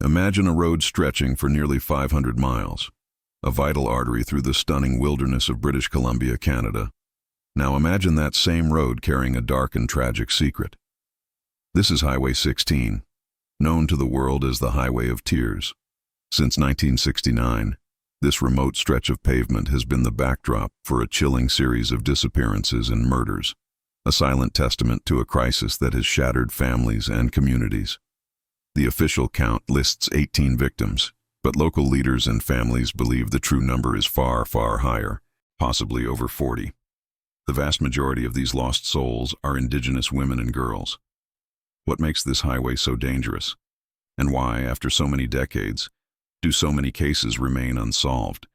Imagine a road stretching for nearly 500 miles, a vital artery through the stunning wilderness of British Columbia, Canada. Now imagine that same road carrying a dark and tragic secret. This is Highway 16, known to the world as the Highway of Tears. Since 1969, this remote stretch of pavement has been the backdrop for a chilling series of disappearances and murders, a silent testament to a crisis that has shattered families and communities. The official count lists 18 victims, but local leaders and families believe the true number is far, far higher, possibly over 40. The vast majority of these lost souls are Indigenous women and girls. What makes this highway so dangerous? And why, after so many decades, do so many cases remain unsolved,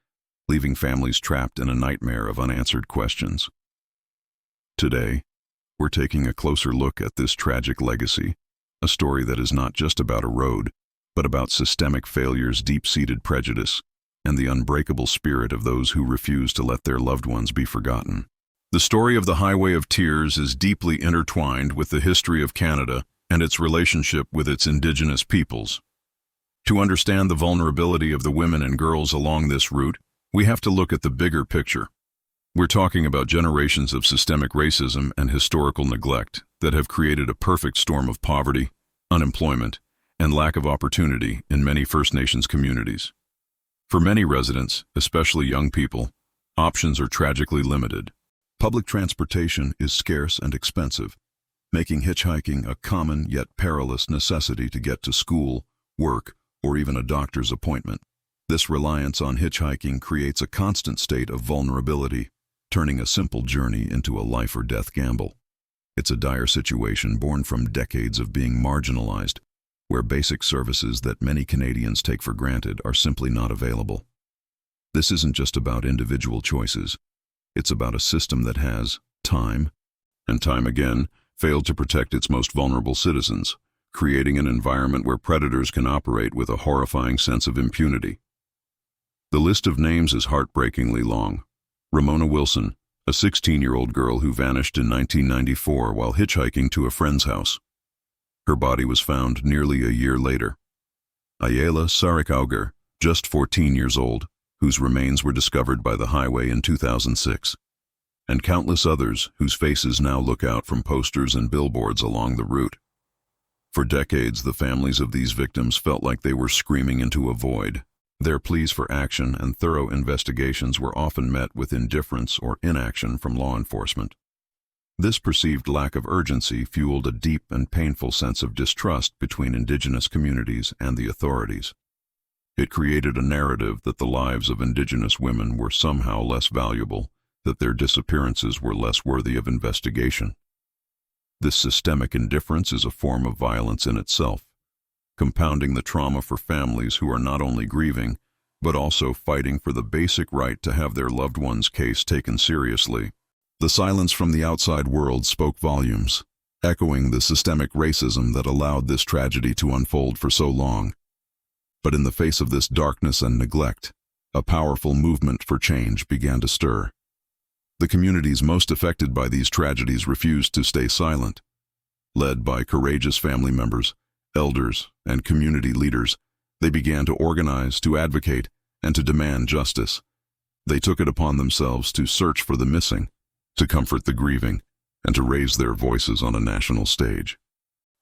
leaving families trapped in a nightmare of unanswered questions? Today, we're taking a closer look at this tragic legacy, a story that is not just about a road, but about systemic failure's deep-seated prejudice and the unbreakable spirit of those who refuse to let their loved ones be forgotten. The story of the Highway of Tears is deeply intertwined with the history of Canada and its relationship with its Indigenous peoples. To understand the vulnerability of the women and girls along this route, we have to look at the bigger picture. We're talking about generations of systemic racism and historical neglect that have created a perfect storm of poverty, unemployment, and lack of opportunity in many First Nations communities. For many residents, especially young people, options are tragically limited. Public transportation is scarce and expensive, making hitchhiking a common yet perilous necessity to get to school, work, or even a doctor's appointment. This reliance on hitchhiking creates a constant state of vulnerability, turning a simple journey into a life-or-death gamble. It's a dire situation born from decades of being marginalized, where basic services that many Canadians take for granted are simply not available. This isn't just about individual choices. It's about a system that has, time and time again, failed to protect its most vulnerable citizens, creating an environment where predators can operate with a horrifying sense of impunity. The list of names is heartbreakingly long. Ramona Wilson, a 16-year-old girl who vanished in 1994 while hitchhiking to a friend's house. Her body was found nearly a year later. Ayala Sarikauger, just 14 years old, whose remains were discovered by the highway in 2006. And countless others whose faces now look out from posters and billboards along the route. For decades, the families of these victims felt like they were screaming into a void. Their pleas for action and thorough investigations were often met with indifference or inaction from law enforcement. This perceived lack of urgency fueled a deep and painful sense of distrust between Indigenous communities and the authorities. It created a narrative that the lives of Indigenous women were somehow less valuable, that their disappearances were less worthy of investigation. This systemic indifference is a form of violence in itself, compounding the trauma for families who are not only grieving, but also fighting for the basic right to have their loved one's case taken seriously. The silence from the outside world spoke volumes, echoing the systemic racism that allowed this tragedy to unfold for so long. But in the face of this darkness and neglect, a powerful movement for change began to stir. The communities most affected by these tragedies refused to stay silent. Led by courageous family members, elders, and community leaders, they began to organize, to advocate, and to demand justice. They took it upon themselves to search for the missing, to comfort the grieving, and to raise their voices on a national stage.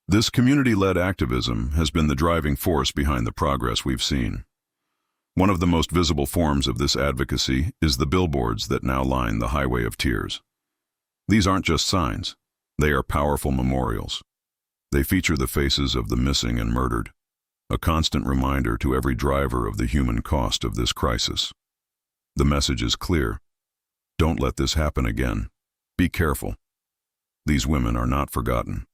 This community-led activism has been the driving force behind the progress we've seen. One of the most visible forms of this advocacy is the billboards that now line the Highway of Tears. These aren't just signs, they are powerful memorials. They feature the faces of the missing and murdered, a constant reminder to every driver of the human cost of this crisis. The message is clear. Don't let this happen again. Be careful. These women are not forgotten.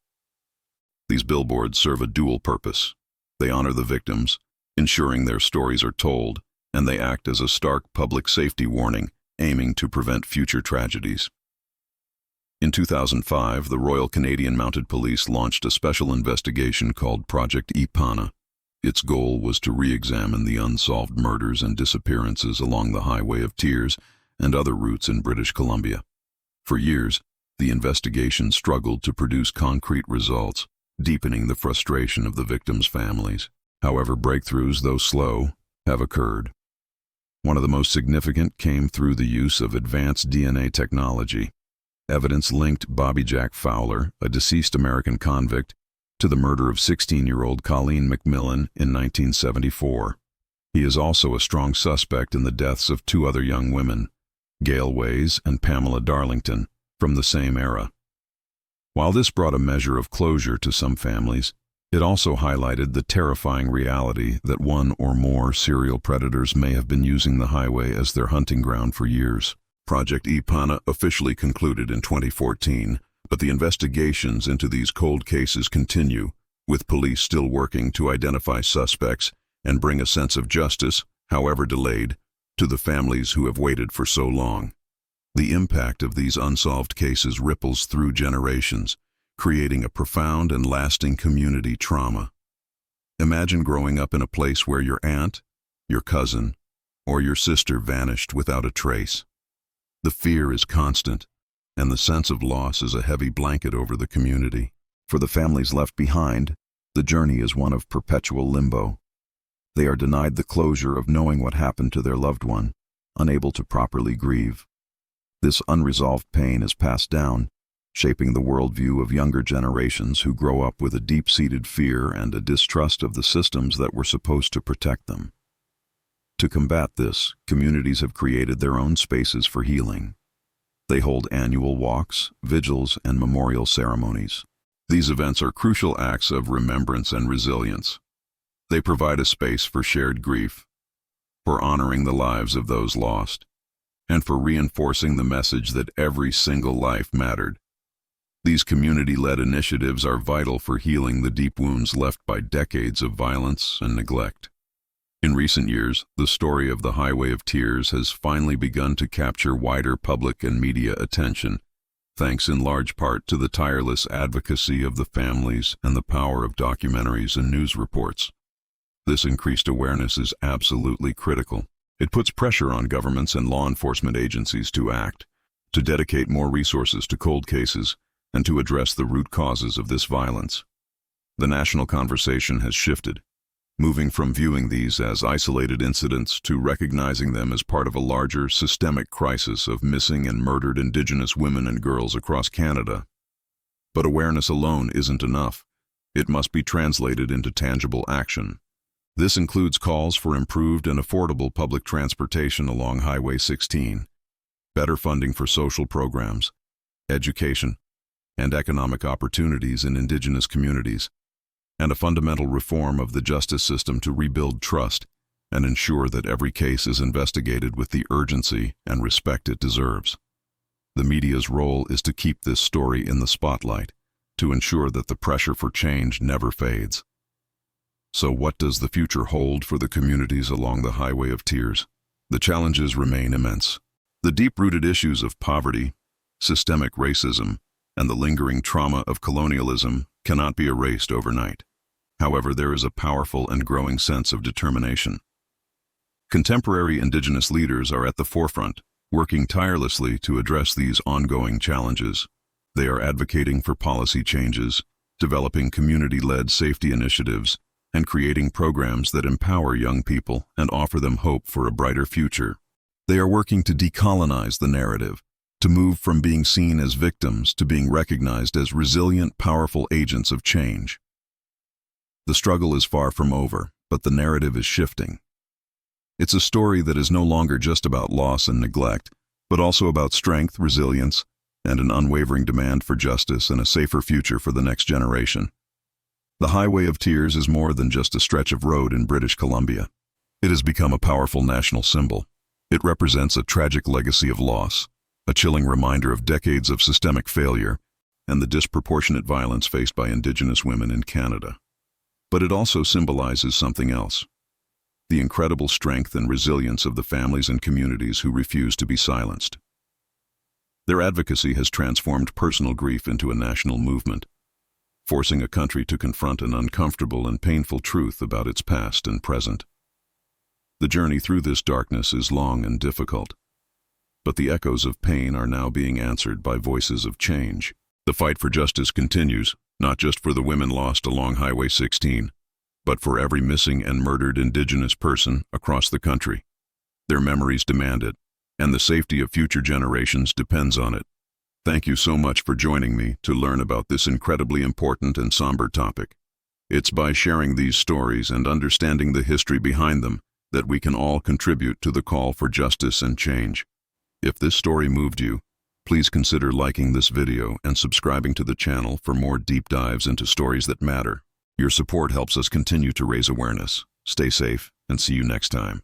These billboards serve a dual purpose. They honor the victims, ensuring their stories are told, and they act as a stark public safety warning, aiming to prevent future tragedies. In 2005, the Royal Canadian Mounted Police launched a special investigation called Project Ipana. Its goal was to re-examine the unsolved murders and disappearances along the Highway of Tears and other routes in British Columbia. For years, the investigation struggled to produce concrete results, deepening the frustration of the victims' families. However, breakthroughs, though slow, have occurred. One of the most significant came through the use of advanced DNA technology. Evidence linked Bobby Jack Fowler, a deceased American convict, to the murder of 16-year-old Colleen McMillan in 1974. He is also a strong suspect in the deaths of two other young women, Gail Ways and Pamela Darlington, from the same era. While this brought a measure of closure to some families, it also highlighted the terrifying reality that one or more serial predators may have been using the highway as their hunting ground for years. Project Ipana officially concluded in 2014, but the investigations into these cold cases continue, with police still working to identify suspects and bring a sense of justice, however delayed, to the families who have waited for so long. The impact of these unsolved cases ripples through generations, creating a profound and lasting community trauma. Imagine growing up in a place where your aunt, your cousin, or your sister vanished without a trace. The fear is constant, and the sense of loss is a heavy blanket over the community. For the families left behind, the journey is one of perpetual limbo. They are denied the closure of knowing what happened to their loved one, unable to properly grieve. This unresolved pain is passed down, shaping the worldview of younger generations who grow up with a deep-seated fear and a distrust of the systems that were supposed to protect them. To combat this, communities have created their own spaces for healing. They hold annual walks, vigils, and memorial ceremonies. These events are crucial acts of remembrance and resilience. They provide a space for shared grief, for honoring the lives of those lost, and for reinforcing the message that every single life mattered. These community-led initiatives are vital for healing the deep wounds left by decades of violence and neglect. In recent years, the story of the Highway of Tears has finally begun to capture wider public and media attention, thanks in large part to the tireless advocacy of the families and the power of documentaries and news reports. This increased awareness is absolutely critical. It puts pressure on governments and law enforcement agencies to act, to dedicate more resources to cold cases, and to address the root causes of this violence. The national conversation has shifted, moving from viewing these as isolated incidents to recognizing them as part of a larger, systemic crisis of missing and murdered Indigenous women and girls across Canada. But awareness alone isn't enough. It must be translated into tangible action. This includes calls for improved and affordable public transportation along Highway 16, better funding for social programs, education, and economic opportunities in Indigenous communities, and a fundamental reform of the justice system to rebuild trust and ensure that every case is investigated with the urgency and respect it deserves. The media's role is to keep this story in the spotlight, to ensure that the pressure for change never fades. So what does the future hold for the communities along the Highway of Tears? The challenges remain immense. The deep-rooted issues of poverty, systemic racism, and the lingering trauma of colonialism cannot be erased overnight. However, there is a powerful and growing sense of determination. Contemporary Indigenous leaders are at the forefront, working tirelessly to address these ongoing challenges. They are advocating for policy changes, developing community-led safety initiatives, and creating programs that empower young people and offer them hope for a brighter future. They are working to decolonize the narrative, to move from being seen as victims to being recognized as resilient, powerful agents of change. The struggle is far from over, but the narrative is shifting. It's a story that is no longer just about loss and neglect, but also about strength, resilience, and an unwavering demand for justice and a safer future for the next generation. The Highway of Tears is more than just a stretch of road in British Columbia. It has become a powerful national symbol. It represents a tragic legacy of loss, a chilling reminder of decades of systemic failure, and the disproportionate violence faced by Indigenous women in Canada. But it also symbolizes something else: the incredible strength and resilience of the families and communities who refuse to be silenced. Their advocacy has transformed personal grief into a national movement, forcing a country to confront an uncomfortable and painful truth about its past and present. The journey through this darkness is long and difficult, but the echoes of pain are now being answered by voices of change. The fight for justice continues, not just for the women lost along Highway 16, but for every missing and murdered Indigenous person across the country. Their memories demand it, and the safety of future generations depends on it. Thank you so much for joining me to learn about this incredibly important and somber topic. It's by sharing these stories and understanding the history behind them that we can all contribute to the call for justice and change. If this story moved you, please consider liking this video and subscribing to the channel for more deep dives into stories that matter. Your support helps us continue to raise awareness. Stay safe, and see you next time.